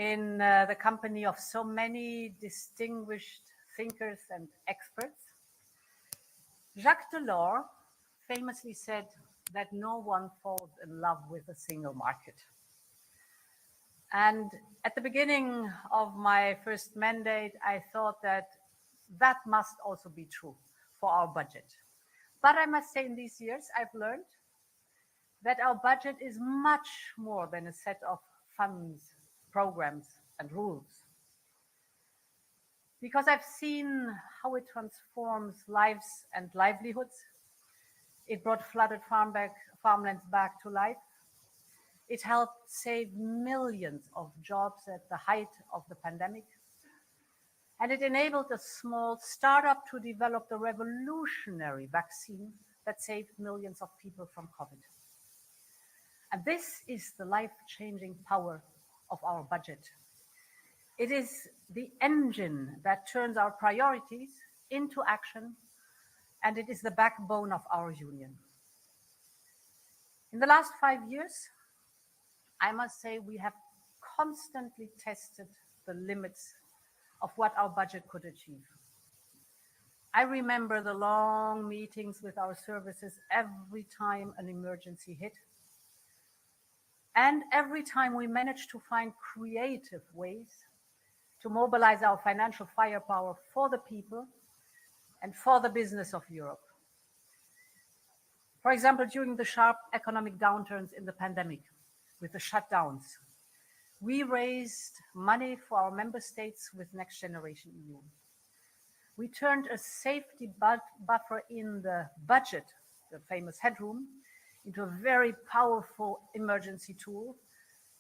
in the company of so many distinguished thinkers and experts. Jacques Delors famously said that no one falls in love with a single market. And at the beginning of my first mandate, I thought that that must also be true for our budget. But I must say in these years, I've learned that our budget is much more than a set of funds, programs, and rules. Because I've seen how it transforms lives and livelihoods. It brought flooded farmlands back to life. It helped save millions of jobs at the height of the pandemic. And it enabled a small startup to develop the revolutionary vaccine that saved millions of people from COVID. And this is the life-changing power of our budget. It is the engine that turns our priorities into action, and it is the backbone of our union. In the last 5 years, I must say we have constantly tested the limits of what our budget could achieve. I remember the long meetings with our services every time an emergency hit. And every time we managed to find creative ways to mobilize our financial firepower for the people and for the business of Europe. For example, during the sharp economic downturns in the pandemic, with the shutdowns, we raised money for our member states with Next Generation EU. We turned a safety buffer in the budget, the famous headroom, into a very powerful emergency tool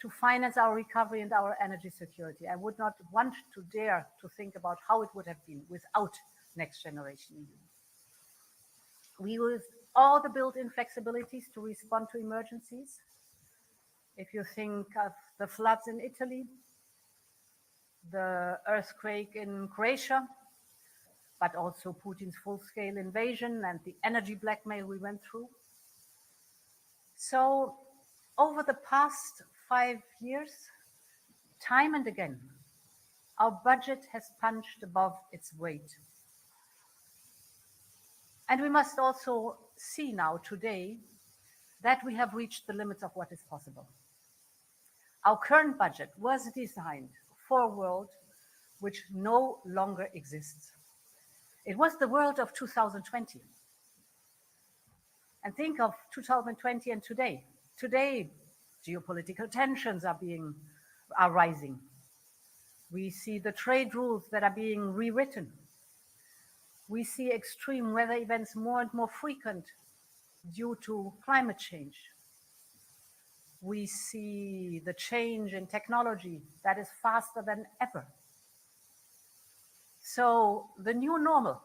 to finance our recovery and our energy security. I would not want to dare to think about how it would have been without Next Generation EU. We used all the built-in flexibilities to respond to emergencies. If you think of the floods in Italy, the earthquake in Croatia, but also Putin's full-scale invasion and the energy blackmail we went through. So over the past 5 years, time and again, our budget has punched above its weight. And we must also see now today that we have reached the limits of what is possible. Our current budget was designed for a world which no longer exists. It was the world of 2020. And think of 2020 and today. Today, geopolitical tensions are rising. We see the trade rules that are being rewritten. We see extreme weather events more and more frequent due to climate change. We see the change in technology that is faster than ever. So the new normal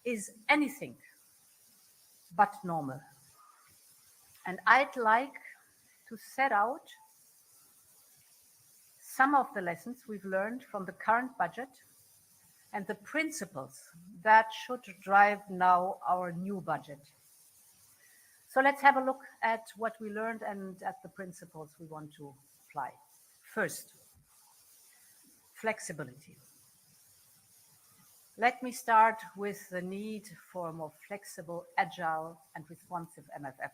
is anything but normal. And I'd like to set out some of the lessons we've learned from the current budget and the principles that should drive now our new budget. So let's have a look at what we learned and at the principles we want to apply. First, flexibility. Let me start with the need for a more flexible, agile, and responsive MFF.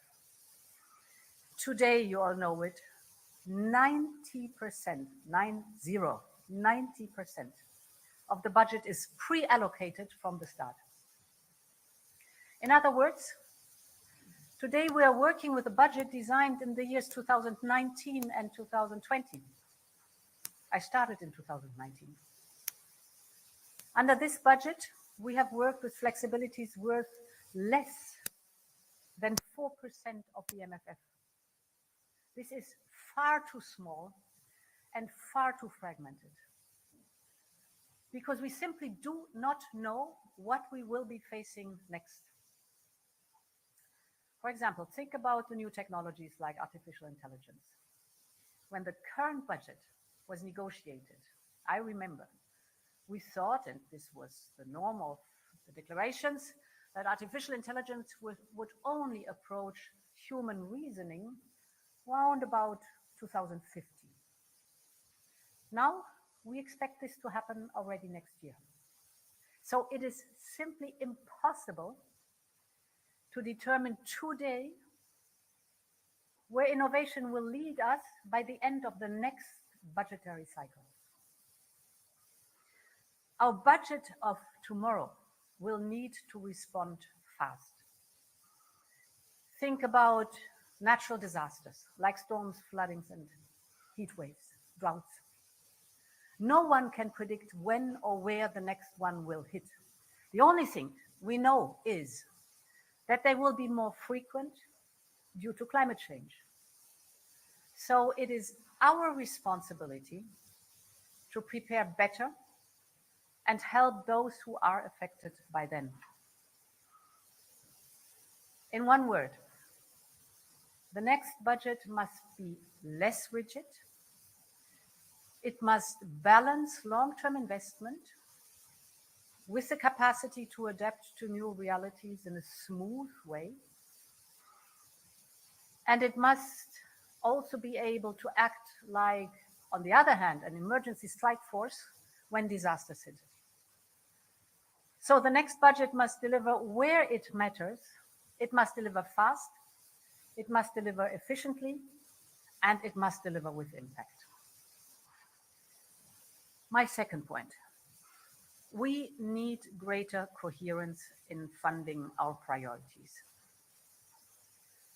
Today, you all know it, 90% of the budget is pre-allocated from the start. In other words, today we are working with a budget designed in the years 2019 and 2020. I started in 2019. Under this budget, we have worked with flexibilities worth less than 4% of the MFF. This is far too small and far too fragmented, because we simply do not know what we will be facing next. For example, think about the new technologies like artificial intelligence. When the current budget was negotiated, I remember we thought, and this was the norm of the declarations, that artificial intelligence would only approach human reasoning around about 2050. Now, we expect this to happen already next year. So it is simply impossible to determine today where innovation will lead us by the end of the next budgetary cycle. Our budget of tomorrow will need to respond fast. Think about natural disasters like storms, floodings, and heat waves, droughts. No one can predict when or where the next one will hit. The only thing we know is that they will be more frequent due to climate change. So it is our responsibility to prepare better and help those who are affected by them. In one word, the next budget must be less rigid. It must balance long-term investment with the capacity to adapt to new realities in a smooth way. And it must also be able to act like, on the other hand, an emergency strike force when disasters hit. So the next budget must deliver where it matters. It must deliver fast, it must deliver efficiently, and it must deliver with impact. My second point, we need greater coherence in funding our priorities.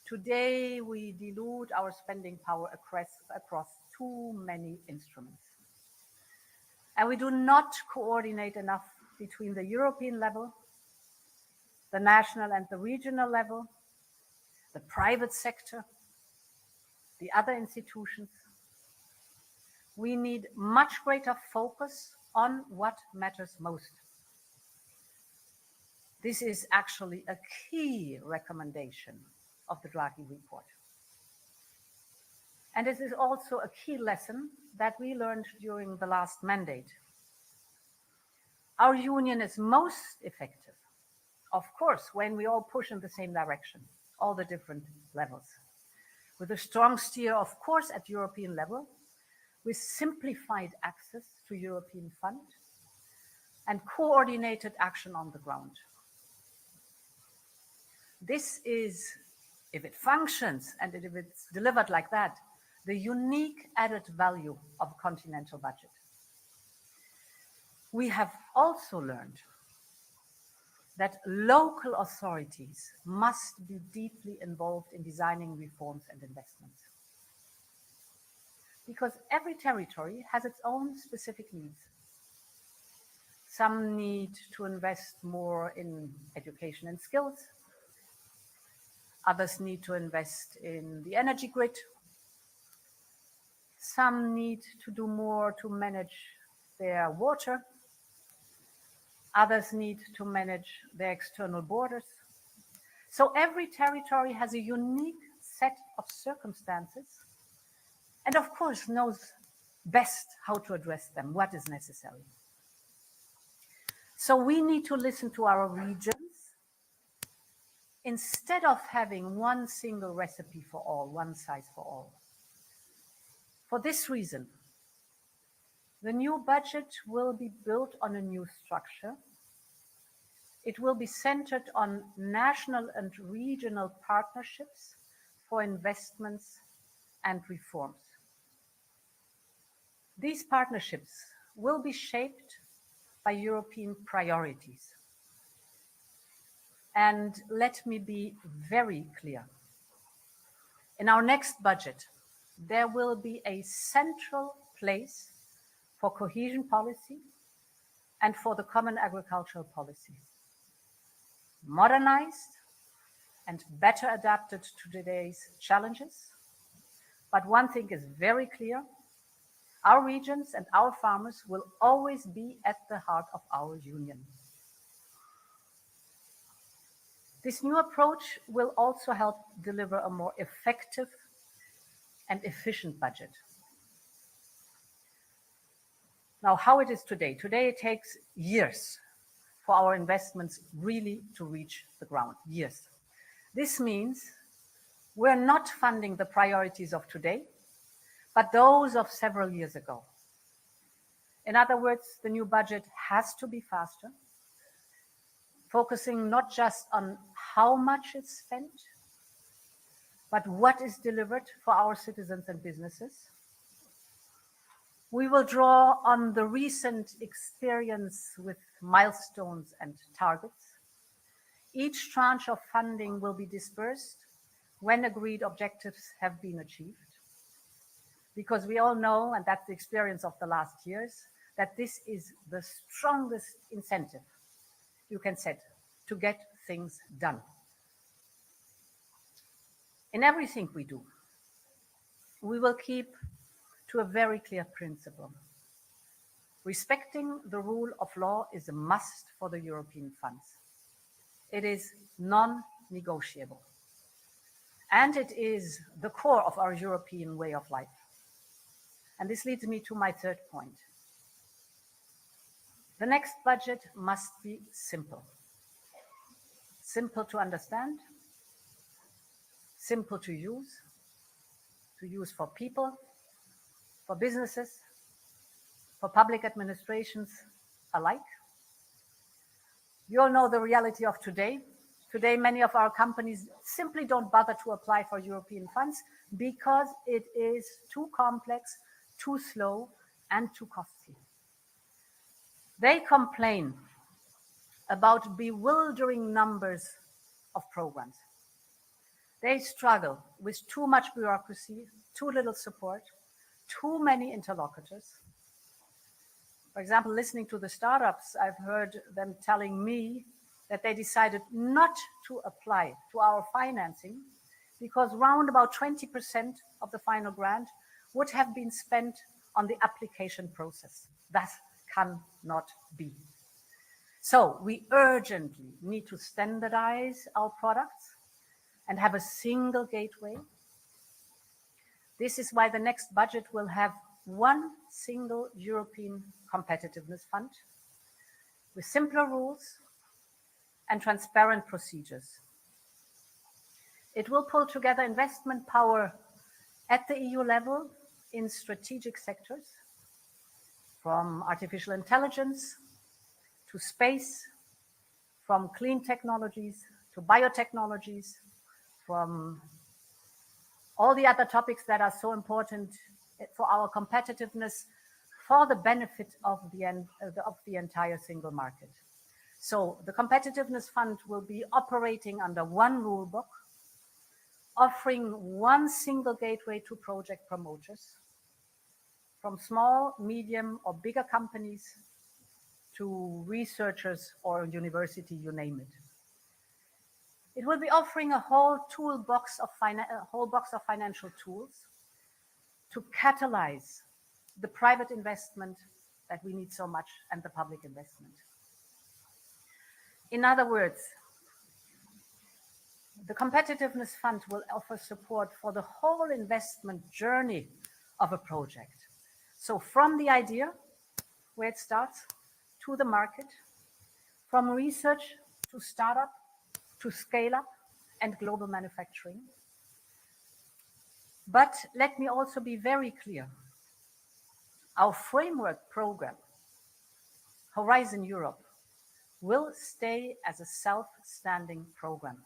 Today, we dilute our spending power across too many instruments. And we do not coordinate enough between the European level, the national and the regional level, the private sector, the other institutions. We need much greater focus on what matters most. This is actually a key recommendation of the Draghi report. And this is also a key lesson that we learned during the last mandate. Our union is most effective, of course, when we all push in the same direction, all the different levels. With a strong steer, of course, at European level, with simplified access to European fund and coordinated action on the ground. This is, if it functions and if it's delivered like that, the unique added value of a continental budget. We have also learned that local authorities must be deeply involved in designing reforms and investments. Because every territory has its own specific needs. Some need to invest more in education and skills. Others need to invest in the energy grid. Some need to do more to manage their water. Others need to manage their external borders. So every territory has a unique set of circumstances and of course knows best how to address them, what is necessary. So we need to listen to our regions instead of having one single recipe for all, one size for all. For this reason, the new budget will be built on a new structure. It will be centered on national and regional partnerships for investments and reforms. These partnerships will be shaped by European priorities. And let me be very clear. In our next budget, there will be a central place for cohesion policy and for the common agricultural policy. Modernized and better adapted to today's challenges. But one thing is very clear, our regions and our farmers will always be at the heart of our union. This new approach will also help deliver a more effective and efficient budget. Now, how it is today? Today it takes years for our investments really to reach the ground, years. This means we're not funding the priorities of today, but those of several years ago. In other words, the new budget has to be faster, focusing not just on how much is spent, but what is delivered for our citizens and businesses. We will draw on the recent experience with milestones and targets. Each tranche of funding will be dispersed when agreed objectives have been achieved. Because we all know, and that's the experience of the last years, that this is the strongest incentive you can set to get things done. In everything we do, we will keep to a very clear principle. Respecting the rule of law is a must for the European funds. It is non-negotiable. And it is the core of our European way of life. And this leads me to my third point. The next budget must be simple. Simple to understand, simple to use for people, for businesses, for public administrations alike. You all know the reality of today. Today, many of our companies simply don't bother to apply for European funds because it is too complex, too slow, and too costly. They complain about bewildering numbers of programs. They struggle with too much bureaucracy, too little support, too many interlocutors. For example, listening to the startups, I've heard them telling me that they decided not to apply to our financing because round about 20% of the final grant would have been spent on the application process. That cannot be. So we urgently need to standardize our products and have a single gateway. This is why the next budget will have one single European competitiveness fund with simpler rules and transparent procedures. It will pull together investment power at the EU level in strategic sectors, from artificial intelligence to space, from clean technologies to biotechnologies, from all the other topics that are so important for our competitiveness, for the benefit of the entire single market. So the Competitiveness Fund will be operating under one rule book, offering one single gateway to project promoters, from small, medium, or bigger companies to researchers or university, you name it. It will be offering a whole box of financial tools to catalyze the private investment that we need so much and the public investment. In other words, the Competitiveness Fund will offer support for the whole investment journey of a project. So from the idea, where it starts, to the market, from research to startup, to scale up and global manufacturing. But let me also be very clear. Our framework program, Horizon Europe, will stay as a self-standing program.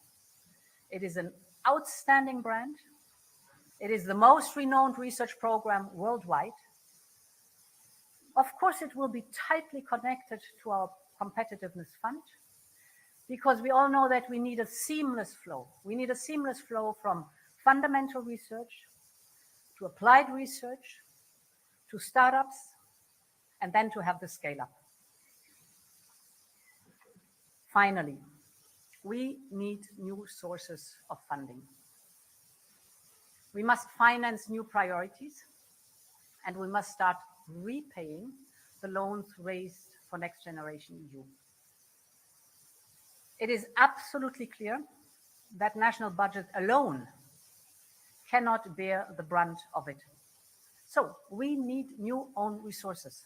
It is an outstanding brand. It is the most renowned research program worldwide. Of course, it will be tightly connected to our Competitiveness Fund, because we all know that we need a seamless flow. We need a seamless flow from fundamental research to applied research to startups, and then to have the scale up. Finally, we need new sources of funding. We must finance new priorities, and we must start repaying the loans raised for Next Generation EU. It is absolutely clear that national budget alone cannot bear the brunt of it. So we need new own resources.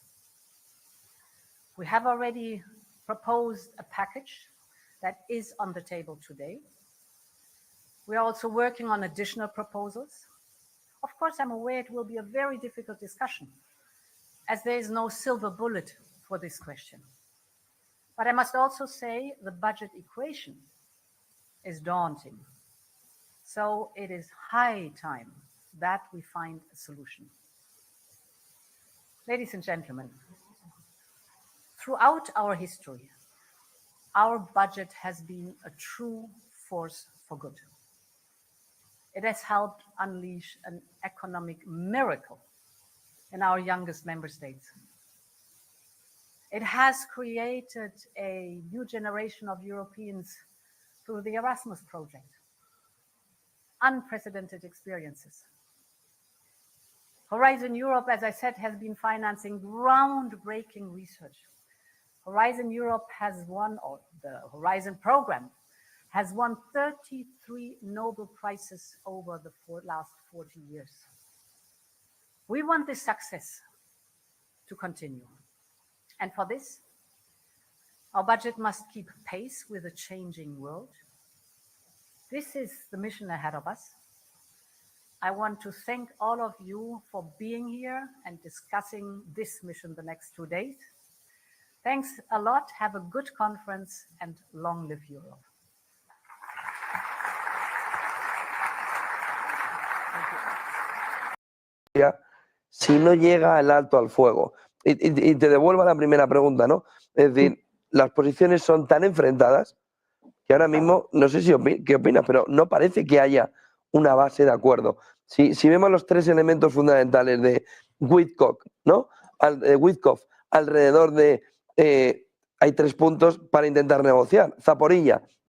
We have already proposed a package that is on the table today. We are also working on additional proposals. Of course, I'm aware it will be a very difficult discussion, as there is no silver bullet for this question. But I must also say the budget equation is daunting. So it is high time that we find a solution. Ladies and gentlemen, throughout our history, our budget has been a true force for good. It has helped unleash an economic miracle in our youngest member states. It has created a new generation of Europeans through the Erasmus project. Unprecedented experiences. Horizon Europe, as I said, has been financing groundbreaking research. Horizon Europe has won, or the Horizon program, has won 33 Nobel Prizes over the last 40 years. We want this success to continue. And for this, our budget must keep pace with a changing world. This is the mission ahead of us. I want to thank all of you for being here and discussing this mission the next 2 days. Thanks a lot. Have a good conference and long live Europe. Si no llega el alto al fuego. Y te devuelvo a la primera pregunta, ¿no? Es decir, las posiciones son tan enfrentadas que ahora mismo, no sé qué opinas, pero no parece que haya una base de acuerdo. Si vemos los tres elementos fundamentales de Witkoff, ¿no? Witkoff, alrededor de hay 3 puntos para intentar negociar. Zaporilla,